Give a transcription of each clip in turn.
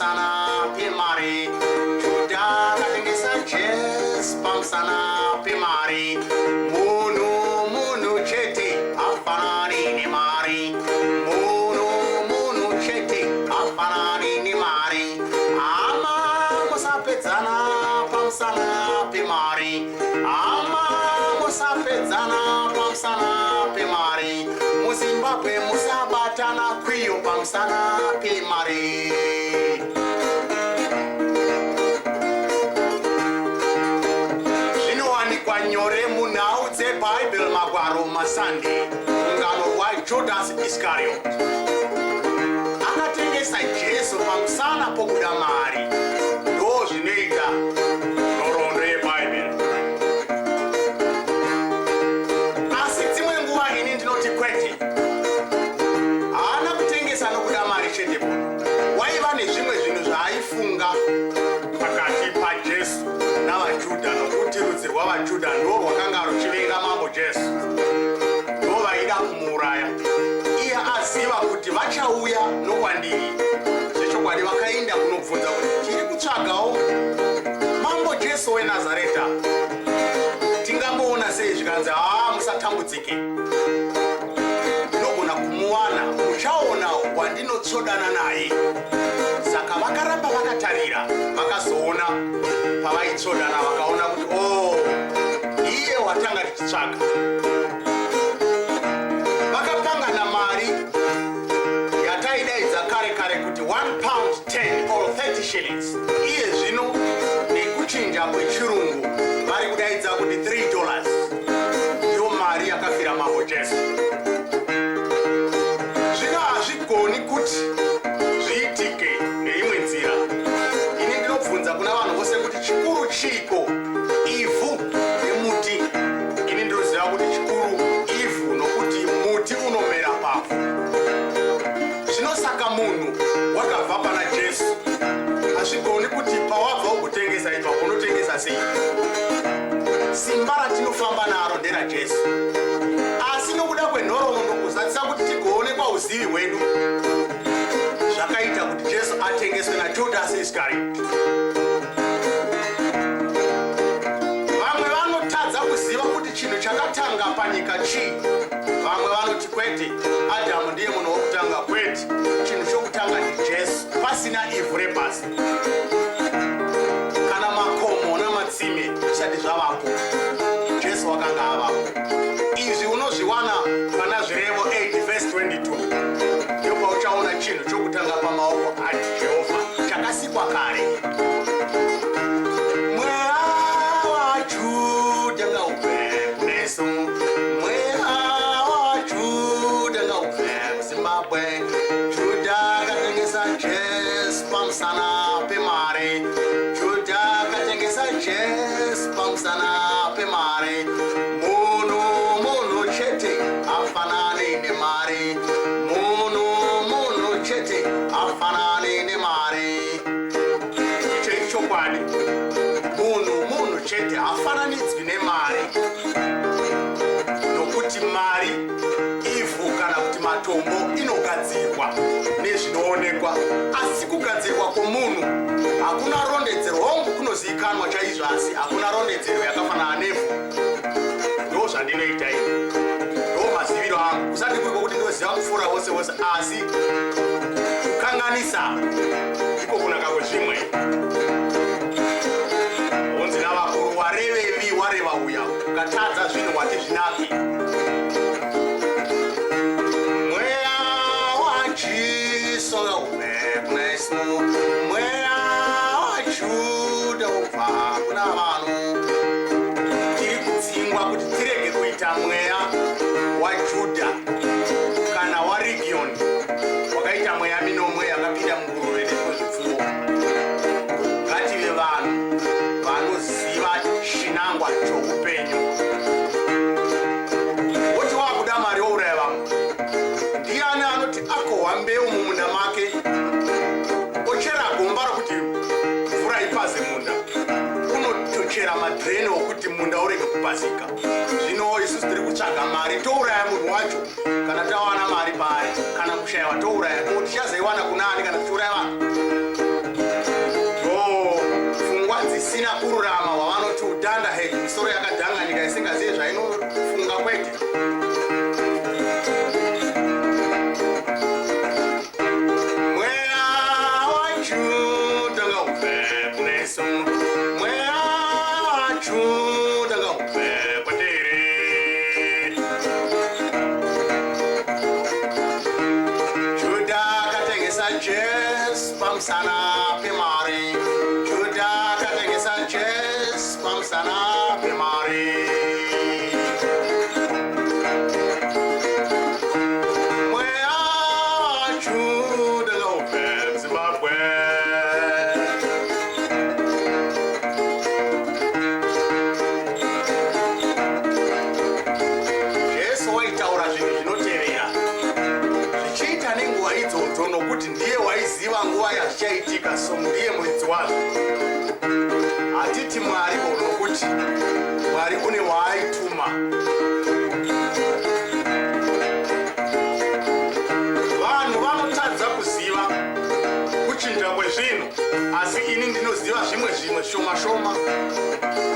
pamusana pemari. Judha akatengesa Jesu pamusana pemari. Munhu chete afanani nemari. Munhu chete afanani nemari. Ama musapedzana pamusana pemari. Ama musapedzana pamusana pemari. MuZimbabwe musabatana kwiyo pamusana pemari. Zvinowanikwa nyore munhau dzeBhaibheri Magwaro maSunday. Ungano hwaJudas Iscariot akatengesa Jesu pamusana pokuda mari. Ndo zvinoita nhoroondo yeBhaibheri. Asi dzimwe nguva ini ndinoti kwete, haana kutengesa nokuda mari chete kuno. Waiva nezvimwe zvinhu zvaaifunga pakati paJesu navaJudha, nokuti rudzi rwavaJudha ndo rwakanga ruchivenga mambo Jesu, ndo vaida kumuuraya. Iye aziva kuti vachauya nokwandiri. Zvechokwadi vakaenda kunobvunza kuti tiri kutsvagawo mambo Jesu weNazareta. Tingamboona sei? Zvikanzi musatambudzike, ndinogona kumuwana, muchaona wandinotsvodana naye. Saka vakaramba vakatarira, vakazoona pavaitsvodana, vakaona kuti iye watanga tichitsvaga. Vakapangana mari yataidaidza kare kuti 1 pound 10 or 30 shillings. Iye zvino nekuchinja kwechirungu vari kudaidza kuti $3. Ndiyo mari yakafira mambo Jesu. Zvino hazvigoni kuti zviitike neimwe nzira. Ini ndinobvunza kuna vanhu vose kuti chikuru chiko, ivhu nemuti? Ini ndinoziva kuti chikuru ivhu, nokuti muti unomera pavhu. Zvinosaka munhu wakabva pana Jesu, hazvigoni kuti pawabva ukutengesa ipa unotengesa sei. Simba ratinofamba naro ndera Jesu. Asi nokuda kwenhoroondo kuzadzisa kuti tigoonekwa uzivi hwedu, zvakaita kuti Jesu atengeswe naJudas Iscariot. Vamwe vanotadza kuziva kuti chinhu chakatanga panyika chii. Vamwe vanoti kwete, Adhamu ndiye munhu wokutanga. Kwete, chinhu chokutanga ndi Jesu, pasina ivhu repasi kana makomo namatsime zvisati zvavapo. Jesu wakanga avapo. Izvi unozviwana pana Zvirevo 8:22. Ndipo pauchaona chinhu chokutanga pamaoko aJehovha chakasikwa kare. Mweya waJudha ngaubve kunesu. Mweya waJudha ngaubve kuZimbabwe. Judha akatengesa Jesu pamusana pemari. Judha akatengesa Jesu pamusana pemari. Munhu chete afanani nemari. Munhu chete afanani nemari. Icho ichokwadi. Munhu chete afananidzwi nemari, nokuti mari, ivhu kana kuti matombo inogadzirwa nezvinoonekwa. Asi kugadzirwa kwomunhu hakuna rondedzero. Hongu kunozivikanwa chaizvo, asi hakuna rondedzero yakafanana nevhu. Ndo zvandinoita ini, ndo maziviro angu. Kusati kuri kwokuti ndinoziva kupfuura vose vose, asi kukanganisa ndiko kunaka kwezvimwe. Honzi navakuru, warevevi wareva uya, ukatadza zvinhu wati zvinake. Mweya waJesu ngaubve kunesu. Mweya waJudha ubva kuna vanhu. Tiri kudzingwa kuti tirege kuita mweya waJudha kana waRegioni, wakaita mweya minomwe yakapinda munguruve nezvipfuwo. Ngative vanhu vanoziva chinangwa choupenyu. Woti wakuda mari wouraya vamwe. Ndiani anoti akohwa mbeu mumunda make, ochera gomba rokuti mvura ipaze munda, unotochera madhireni okuti munda urege kupazika. Zvino isusu tiri kutsvaga mari, touraya munhu wacho kana tawana mari pari. Kana kushayiwa touraya, tichazoiwana kunani kana tichiuraya vanhu? pamusana pemari. Juda akatengesa Jesu pamusana pemari. Mweya waJuda ngaupe Zimbabwe. Jesu waitaura zvinhu zvinotevera zvichiita nenguva idzodzo nokuti ndiye waiziva nguva yazvichaitika, so ndiye muridzi wazvo. Hatiti Mwariwo nokuti Mwari une waaituma. Vanhu vanotadza kuziva kuchinja kwezvinhu, asi ini ndinoziva zvimwe shoma shoma.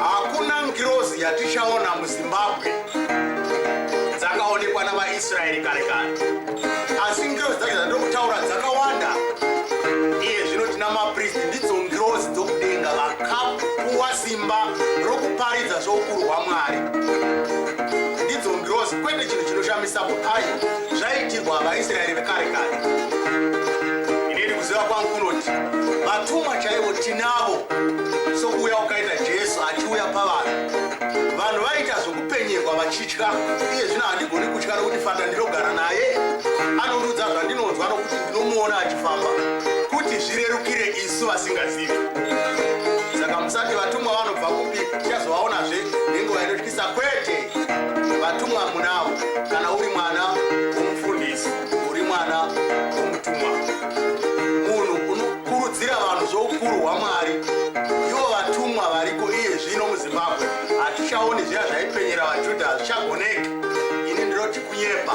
Hakuna ngirozi yatichaona muZimbabwe dzakaonekwa navaIsraeri kare kare, asi ngirozi dzacho dzandokutaura dzakawanda. Iye zvino tina mapristi, ndidzo ngirozi dzokudenga vakapuwa simba rokuparidza zvoukuru hwaMwari. Ndidzo ngirozi, kwete chinhu chinoshamisa kudai zvaitirwa vaIsraeri vekare kare. Ineni kuziva kwangu kunoti vatumwa chaivo tinavo, sokuuya ukaita Jesu achiuya pavanhu. Vanhu vaita zvokupenyerwa vachitya. Iye zvino handigoni kutya nokuti fata ndinogara naye, anondudza zvandinonzwa nokuti ndinomuona achifamba, kuti zvirerukire isu vasingazivi. Saka musati vatumwa vanobva kupi tichazovaonazve nenguva inotyisa. Kwete, vatumwa munavo. Kana uri mwana womufundisi, uri mwana womutumwa, munhu unokurudzira vanhu zvoukuru hwaMwari, ivo vatumwa variko iye zvino muZimbabwe. Hatichaoni zviya zvaipenyera vaJudha, hazvichagoneki. Ini ndinoti kunyepa,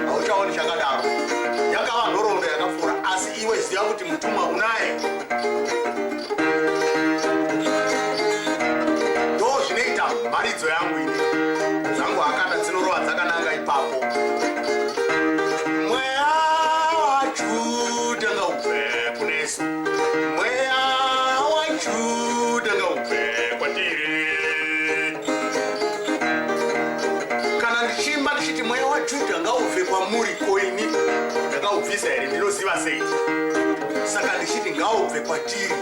hauchaoni chakadaro. Yakava nhoroondo yakapfuura, asi iwe ziva kuti mutumwa unaye. Ndo zvinoita mharidzo yangu ini, dzangu hakata dzinorova dzakananga ipapo. Mweya waJudha ngaupe kunesu, mweya waJudha ngaupe kwatiri. Kana ndichimba ndichiti mweya waJudha ngaubve kwamuri, ko ini ndakaubvisa here? Ndinoziva sei? Saka ndichiti ngaubve kwatiri.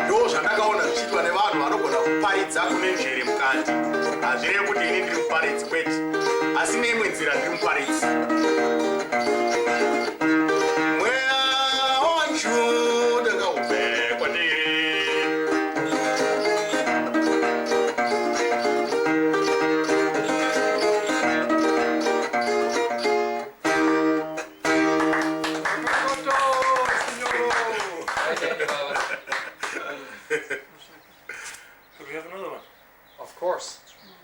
Ndo zvandakaona zvichiitwa nevanhu vanogona kuparidza kune njere mukati. Hazvirevi kuti ini ndiri muparidzi, kwete, asi neimwe nzira ndiri muparidzi. Mweya waJudha ngaubve kwatiri. Could we have another one? Of course.